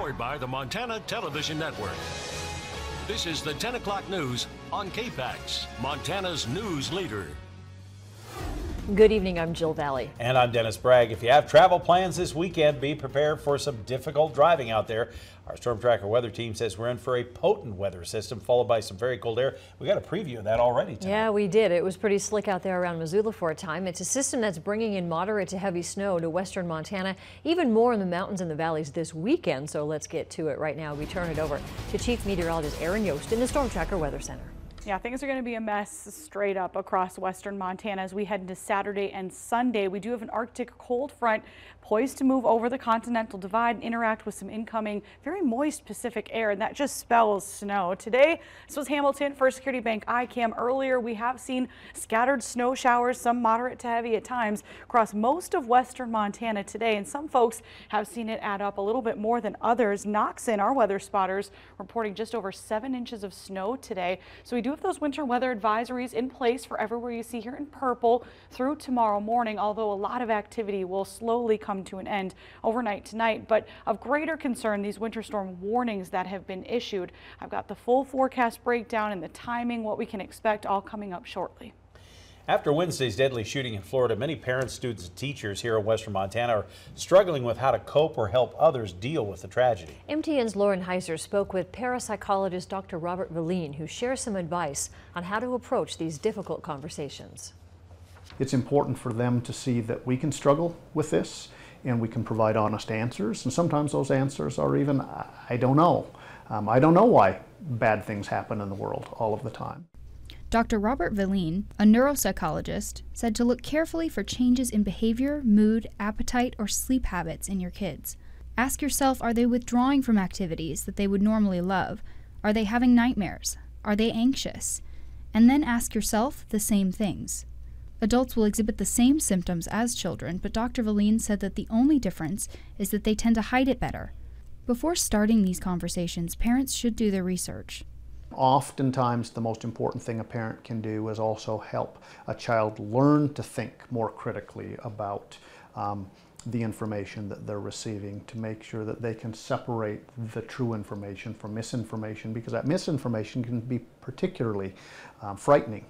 Powered by the Montana Television Network. This is the 10 o'clock news on KPAX, Montana's news leader. Good evening, I'm Jill Valley. And I'm Dennis Bragg. If you have travel plans this weekend, be prepared for some difficult driving out there. Our Storm Tracker weather team says we're in for a potent weather system followed by some very cold air. We got a preview of that already tonight. Yeah, we did. It was pretty slick out there around Missoula for a time. It's a system that's bringing in moderate to heavy snow to western Montana, even more in the mountains and the valleys this weekend. So let's get to it right now. We turn it over to Chief Meteorologist Aaron Yost in the Storm Tracker Weather Center. Yeah, things are going to be a mess straight up across western Montana as we head into Saturday and Sunday. We do have an Arctic cold front poised to move over the Continental Divide and interact with some incoming very moist Pacific air, and that just spells snow. Today, this was Hamilton First Security Bank ICAM. Earlier, we have seen scattered snow showers, some moderate to heavy at times, across most of western Montana today, and some folks have seen it add up a little bit more than others. Knoxon, our weather spotters, reporting just over 7 inches of snow today. So we do have those winter weather advisories in place for everywhere you see here in purple through tomorrow morning, although a lot of activity will slowly come to an end overnight tonight. But of greater concern, these winter storm warnings that have been issued. I've got the full forecast breakdown and the timing, what we can expect, all coming up shortly. After Wednesday's deadly shooting in Florida, many parents, students, and teachers here in western Montana are struggling with how to cope or help others deal with the tragedy. MTN's Lauren Heiser spoke with parapsychologist Dr. Robert Valine, who shares some advice on how to approach these difficult conversations. It's important for them to see that we can struggle with this and we can provide honest answers, and sometimes those answers are even, I don't know. I don't know why bad things happen in the world all of the time. Dr. Robert Valine, a neuropsychologist, said to look carefully for changes in behavior, mood, appetite, or sleep habits in your kids. Ask yourself, are they withdrawing from activities that they would normally love? Are they having nightmares? Are they anxious? And then ask yourself the same things. Adults will exhibit the same symptoms as children, but Dr. Valine said that the only difference is that they tend to hide it better. Before starting these conversations, parents should do their research. Oftentimes, the most important thing a parent can do is also help a child learn to think more critically about the information that they're receiving, to make sure that they can separate the true information from misinformation, because that misinformation can be particularly frightening.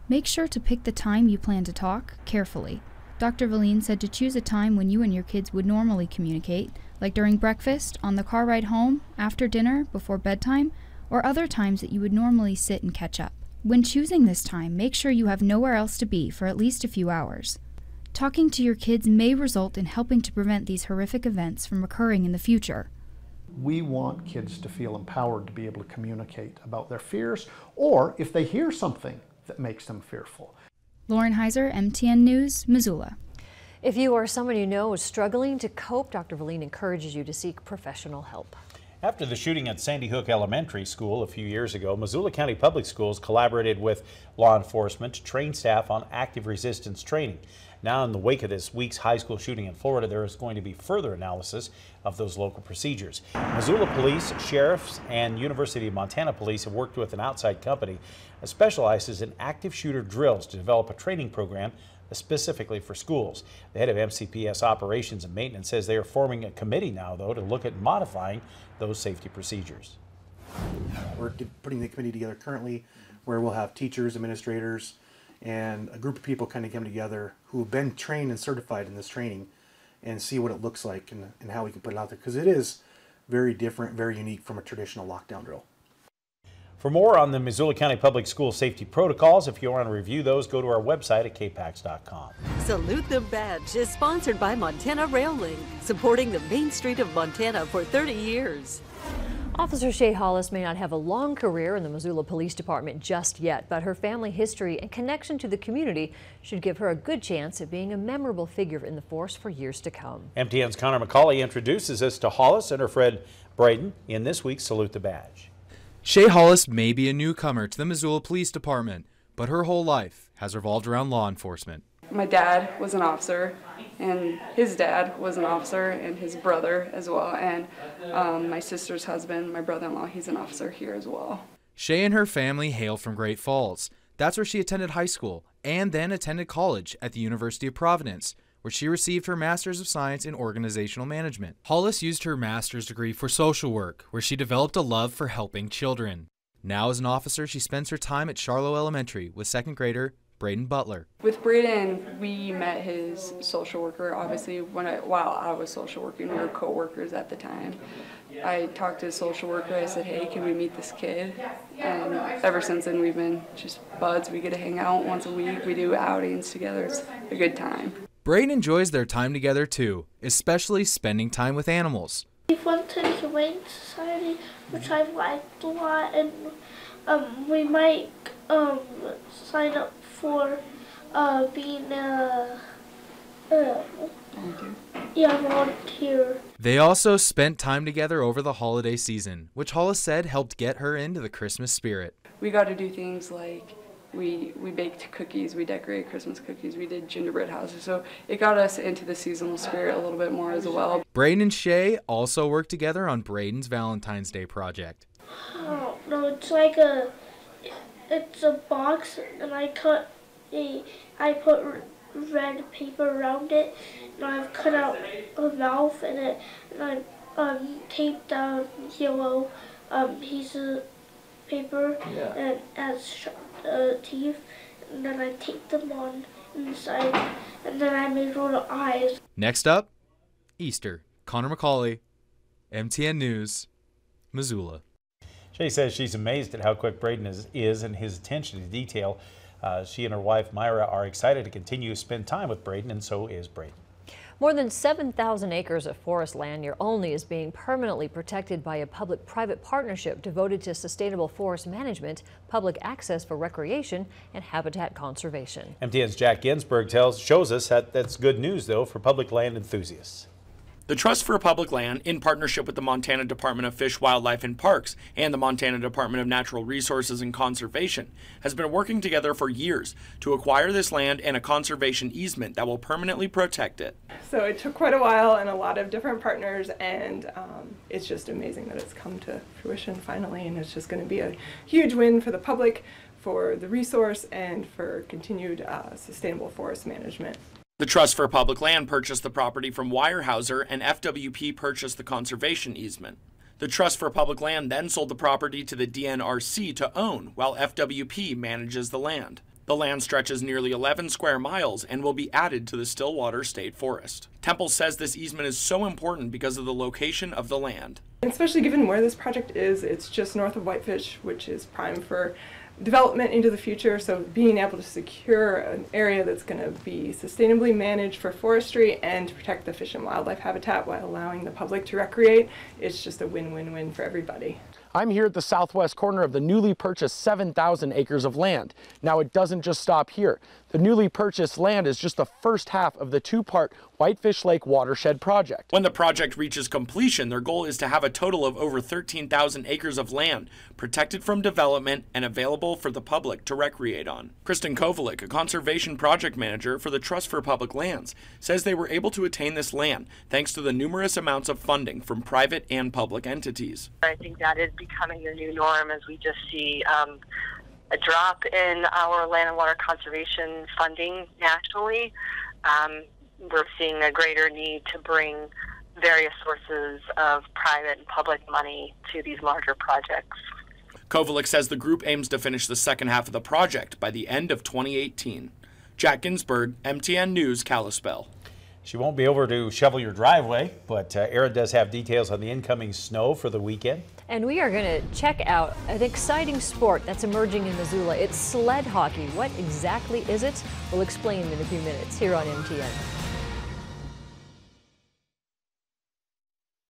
Make sure to pick the time you plan to talk carefully. Dr. Valine said to choose a time when you and your kids would normally communicate, like during breakfast, on the car ride home, after dinner, before bedtime, or other times that you would normally sit and catch up. When choosing this time, make sure you have nowhere else to be for at least a few hours. Talking to your kids may result in helping to prevent these horrific events from occurring in the future. We want kids to feel empowered to be able to communicate about their fears, or if they hear something that makes them fearful. Lauren Heiser, MTN News, Missoula. If you or someone you know is struggling to cope, Dr. Valine encourages you to seek professional help. After the shooting at Sandy Hook Elementary School a few years ago, Missoula County Public Schools collaborated with law enforcement to train staff on active resistance training. Now, in the wake of this week's high school shooting in Florida, there is going to be further analysis of those local procedures. Missoula Police, Sheriffs, and University of Montana Police have worked with an outside company that specializes in active shooter drills to develop a training program specifically for schools. The head of MCPS Operations and Maintenance says they are forming a committee now, though, to look at modifying those safety procedures. We're putting the committee together currently, where we'll have teachers, administrators, and a group of people kind of come together who have been trained and certified in this training and see what it looks like and how we can put it out there, because it is very different, very unique from a traditional lockdown drill. For more on the Missoula County Public School safety protocols, if you want to review those, go to our website at kpax.com. Salute the Badge is sponsored by Montana Rail Link, supporting the Main Street of Montana for 30 years. Officer Shay Hollis may not have a long career in the Missoula Police Department just yet, but her family history and connection to the community should give her a good chance at being a memorable figure in the force for years to come. MTN's Connor McCauley introduces us to Hollis and her friend Braden in this week's Salute the Badge. Shay Hollis may be a newcomer to the Missoula Police Department, but her whole life has revolved around law enforcement. My dad was an officer, and his dad was an officer, and his brother as well, and my sister's husband, my brother-in-law, he's an officer here as well. Shay and her family hail from Great Falls. That's where she attended high school and then attended college at the University of Providence, where she received her Master's of Science in Organizational Management. Hollis used her master's degree for social work, where she developed a love for helping children. Now as an officer, she spends her time at Charlo Elementary with second grader Braden Butler. With Braden, we met his social worker, obviously, while I was social working. We were co-workers at the time. I talked to his social worker. I said, hey, can we meet this kid? And ever since then, we've been just buds. We get to hang out once a week. We do outings together. It's a good time. Braden enjoys their time together too, especially spending time with animals. We went to the Humane Society, which I've liked a lot, and we might sign up for being a volunteer. They also spent time together over the holiday season, which Hollis said helped get her into the Christmas spirit. We got to do things like we baked cookies, we decorated Christmas cookies, we did gingerbread houses, so it got us into the seasonal spirit a little bit more as well. Braden and Shay also worked together on Braden's Valentine's Day project. Oh, no, it's like it's a box, and I put red paper around it, and I've cut out a mouth in it, and I taped down yellow piece of paper and as teeth, and then I taped them on inside, and then I made little eyes. Next up, Easter. Connor McCauley, MTN News, Missoula. Shay says she's amazed at how quick Braden is and his attention to detail. She and her wife Myra are excited to continue to spend time with Braden, and so is Braden. More than 7,000 acres of forest land near Olney is being permanently protected by a public-private partnership devoted to sustainable forest management, public access for recreation, and habitat conservation. MTN's Jack Ginsburg shows us that's good news, though, for public land enthusiasts. The Trust for Public Land, in partnership with the Montana Department of Fish, Wildlife, and Parks and the Montana Department of Natural Resources and Conservation, has been working together for years to acquire this land and a conservation easement that will permanently protect it. So it took quite a while and a lot of different partners, and it's just amazing that it's come to fruition finally, and it's just going to be a huge win for the public, for the resource, and for continued sustainable forest management. The Trust for Public Land purchased the property from Weyerhaeuser, and FWP purchased the conservation easement. The Trust for Public Land then sold the property to the DNRC to own, while FWP manages the land. The land stretches nearly 11 square miles and will be added to the Stillwater State Forest. Temple says this easement is so important because of the location of the land. Especially given where this project is, it's just north of Whitefish, which is prime for development into the future, so being able to secure an area that's going to be sustainably managed for forestry and to protect the fish and wildlife habitat while allowing the public to recreate, it's just a win-win-win for everybody. I'm here at the southwest corner of the newly purchased 7,000 acres of land. Now, it doesn't just stop here. The newly purchased land is just the first half of the two-part Whitefish Lake watershed project. When the project reaches completion, their goal is to have a total of over 13,000 acres of land protected from development and available for the public to recreate on. Kristen Kovalik, a conservation project manager for the Trust for Public Lands, says they were able to attain this land thanks to the numerous amounts of funding from private and public entities. I think that is becoming the new norm as we just see a drop in our land and water conservation funding nationally. We're seeing a greater need to bring various sources of private and public money to these larger projects. Kovalik says the group aims to finish the second half of the project by the end of 2018. Jack Ginsburg, MTN News, Kalispell. She won't be over to shovel your driveway, but Erin does have details on the incoming snow for the weekend. And we are going to check out an exciting sport that's emerging in Missoula. It's sled hockey. What exactly is it? We'll explain in a few minutes here on MTN.